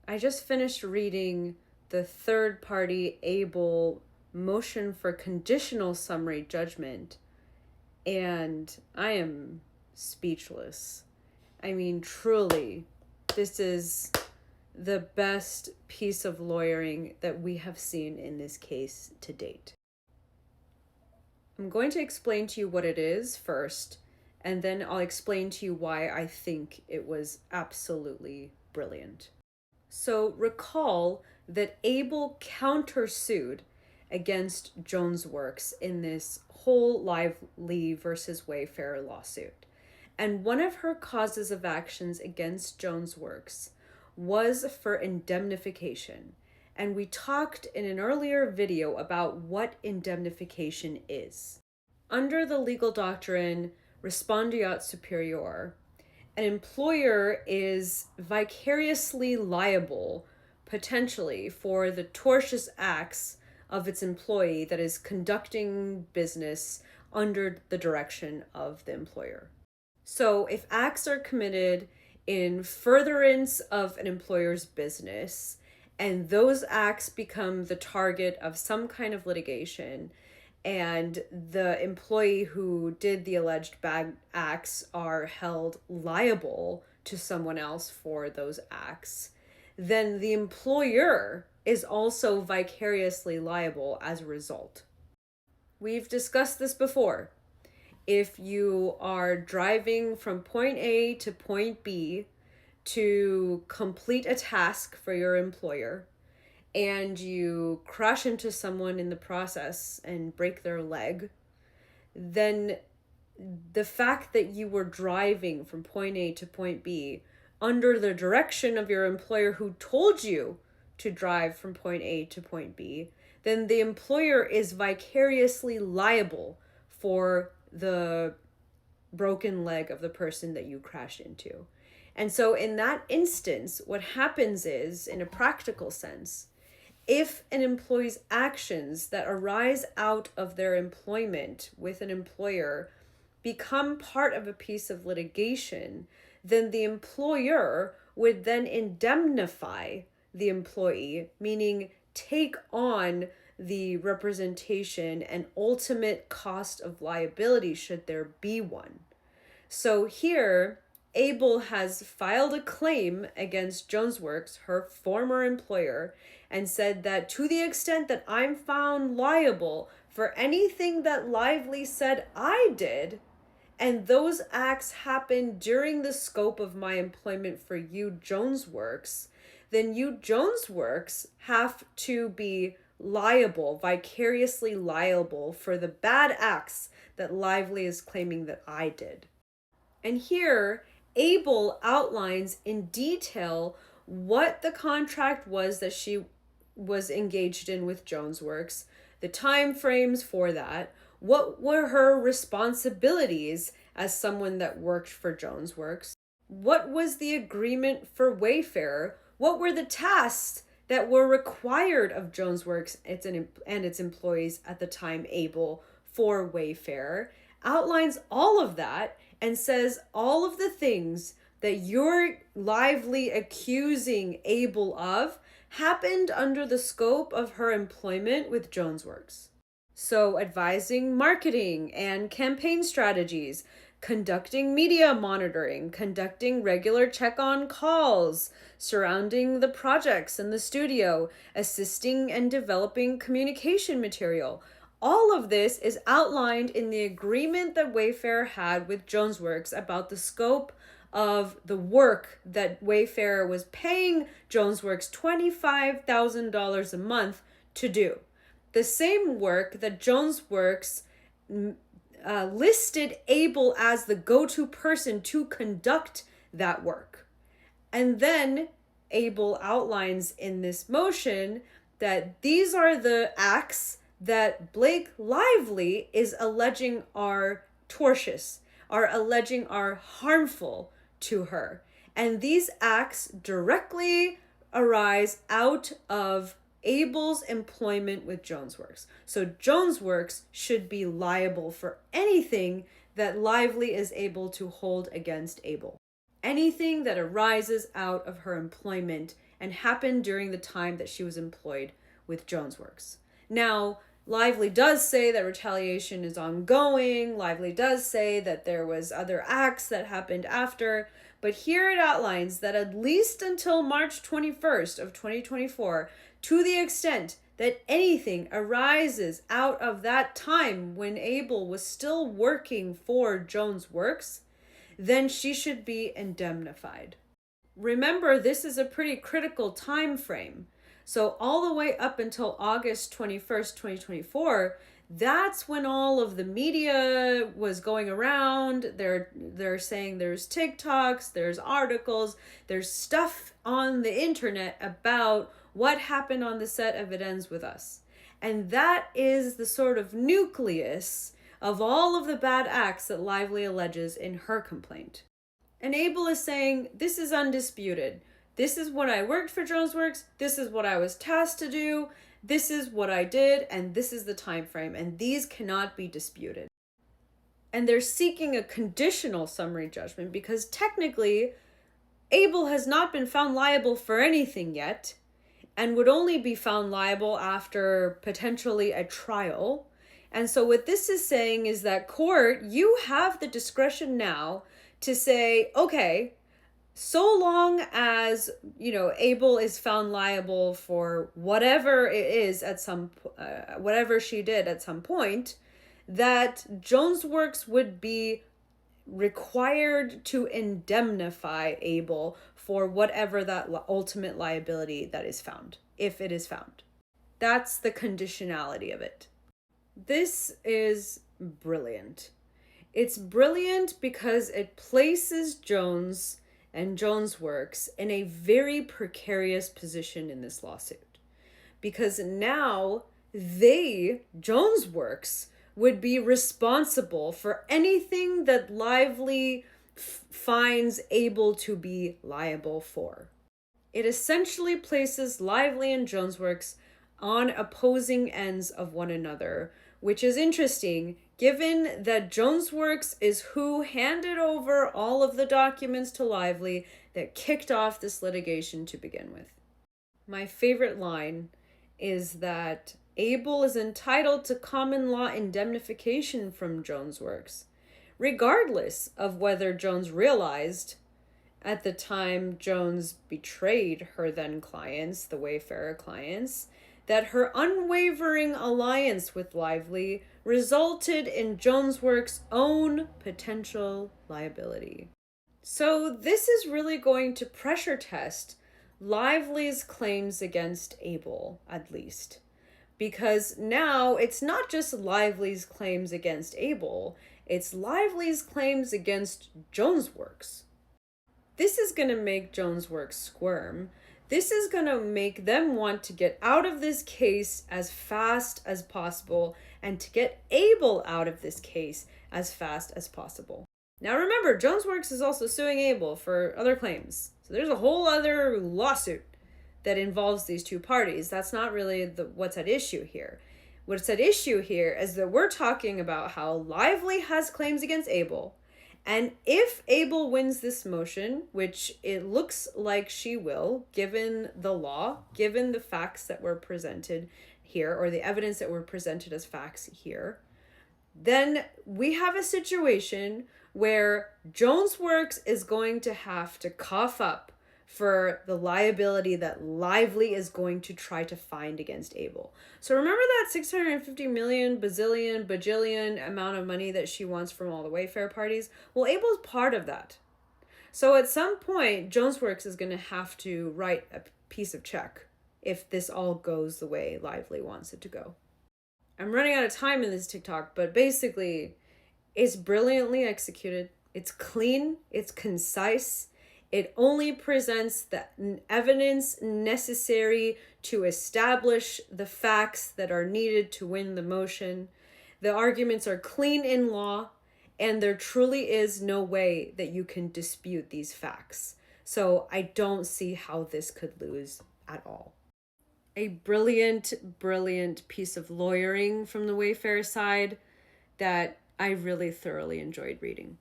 I just finished reading the third-party Abel motion for conditional summary judgment, and I am speechless. I mean, truly, this is the best piece of lawyering that we have seen in this case to date. I'm going to explain to you what it is first, and then I'll explain to you why I think it was absolutely brilliant. So recall that Abel countersued against Jonesworks in this whole Lively versus Wayfarer lawsuit. And one of her causes of actions against Jonesworks was for indemnification. And we talked in an earlier video about what indemnification is. Under the legal doctrine respondeat superior, an employer is vicariously liable, potentially, for the tortious acts of its employee that is conducting business under the direction of the employer. So if acts are committed in furtherance of an employer's business, and those acts become the target of some kind of litigation, and the employee who did the alleged bad acts are held liable to someone else for those acts, then the employer is also vicariously liable as a result. We've discussed this before. If you are driving from point A to point B to complete a task for your employer, and you crash into someone in the process and break their leg, then the fact that you were driving from point A to point B under the direction of your employer who told you to drive from point A to point B, then the employer is vicariously liable for the broken leg of the person that you crashed into. And so in that instance, what happens is, in a practical sense, if an employee's actions that arise out of their employment with an employer become part of a piece of litigation, then the employer would then indemnify the employee, meaning take on the representation and ultimate cost of liability should there be one. So here, Abel has filed a claim against Jonesworks, her former employer, and said that to the extent that I'm found liable for anything that Lively said I did, and those acts happened during the scope of my employment for you, Jonesworks, then you, Jonesworks, have to be liable, vicariously liable for the bad acts that Lively is claiming that I did. And here, Abel outlines in detail what the contract was that she was engaged in with Jonesworks, the time frames for that, what were her responsibilities as someone that worked for Jonesworks, what was the agreement for Wayfarer, what were the tasks that were required of Jonesworks and its employees at the time Abel for Wayfarer, outlines all of that and says all of the things that you're Lively accusing Abel of happened under the scope of her employment with Jonesworks. So advising marketing and campaign strategies, conducting media monitoring, conducting regular check-on calls surrounding the projects in the studio, assisting and developing communication material. All of this is outlined in the agreement that Wayfarer had with Jonesworks about the scope of the work that Wayfarer was paying Jonesworks $25,000 a month to do. The same work that Jonesworks listed Abel as the go-to person to conduct that work. And then Abel outlines in this motion that these are the acts that Blake Lively is alleging are tortious, are alleging are harmful to her. And these acts directly arise out of Abel's employment with Jonesworks. So Jonesworks should be liable for anything that Lively is able to hold against Abel. Anything that arises out of her employment and happened during the time that she was employed with Jonesworks. Now, Lively does say that retaliation is ongoing. Lively does say that there was other acts that happened after, but here it outlines that at least until March 21st of 2024, to the extent that anything arises out of that time when Abel was still working for Jonesworks, then she should be indemnified. Remember, this is a pretty critical time frame. So all the way up until August 21st, 2024, that's when all of the media was going around. They're saying there's TikToks, there's articles, there's stuff on the internet about what happened on the set of It Ends With Us. And that is the sort of nucleus of all of the bad acts that Lively alleges in her complaint. And Abel is saying, this is undisputed. This is when I worked for Jonesworks. This is what I was tasked to do. This is what I did, and this is the time frame, and these cannot be disputed. And they're seeking a conditional summary judgment because technically Abel has not been found liable for anything yet and would only be found liable after potentially a trial. And so what this is saying is that court, you have the discretion now to say, okay, so long as, Abel is found liable for whatever it is whatever she did at some point, that Jonesworks would be required to indemnify Abel for whatever that ultimate liability that is found, if it is found. That's the conditionality of it. This is brilliant. It's brilliant because it places Jones and Jonesworks in a very precarious position in this lawsuit. Because now Jonesworks, would be responsible for anything that Lively finds Abel to be liable for. It essentially places Lively and Jonesworks on opposing ends of one another, which is interesting given that Jonesworks is who handed over all of the documents to Lively that kicked off this litigation to begin with. My favorite line is that Abel is entitled to common law indemnification from Jonesworks, regardless of whether Jones realized at the time Jones betrayed her then clients, the Wayfarer clients, that her unwavering alliance with Lively resulted in Jonesworks' own potential liability. So this is really going to pressure test Lively's claims against Abel, at least. Because now it's not just Lively's claims against Abel, it's Lively's claims against Jonesworks. This is going to make Jonesworks squirm. This is going to make them want to get out of this case as fast as possible and to get Abel out of this case as fast as possible. Now remember, Jonesworks is also suing Abel for other claims. So there's a whole other lawsuit that involves these two parties. That's not really what's at issue here. What's at issue here is that we're talking about how Lively has claims against Abel. And if Abel wins this motion, which it looks like she will, given the law, given the facts that were presented here, or the evidence that were presented as facts here, then we have a situation where Jonesworks is going to have to cough up for the liability that Lively is going to try to find against Abel. So remember that 650 million, bazillion, bajillion amount of money that she wants from all the Wayfarer parties? Well, Abel's part of that. So at some point, Jonesworks is going to have to write a piece of check if this all goes the way Lively wants it to go. I'm running out of time in this TikTok, but basically, it's brilliantly executed. It's clean. It's concise. It only presents the evidence necessary to establish the facts that are needed to win the motion. The arguments are clean in law, and there truly is no way that you can dispute these facts. So I don't see how this could lose at all. A brilliant, brilliant piece of lawyering from the Wayfarer side that I really thoroughly enjoyed reading.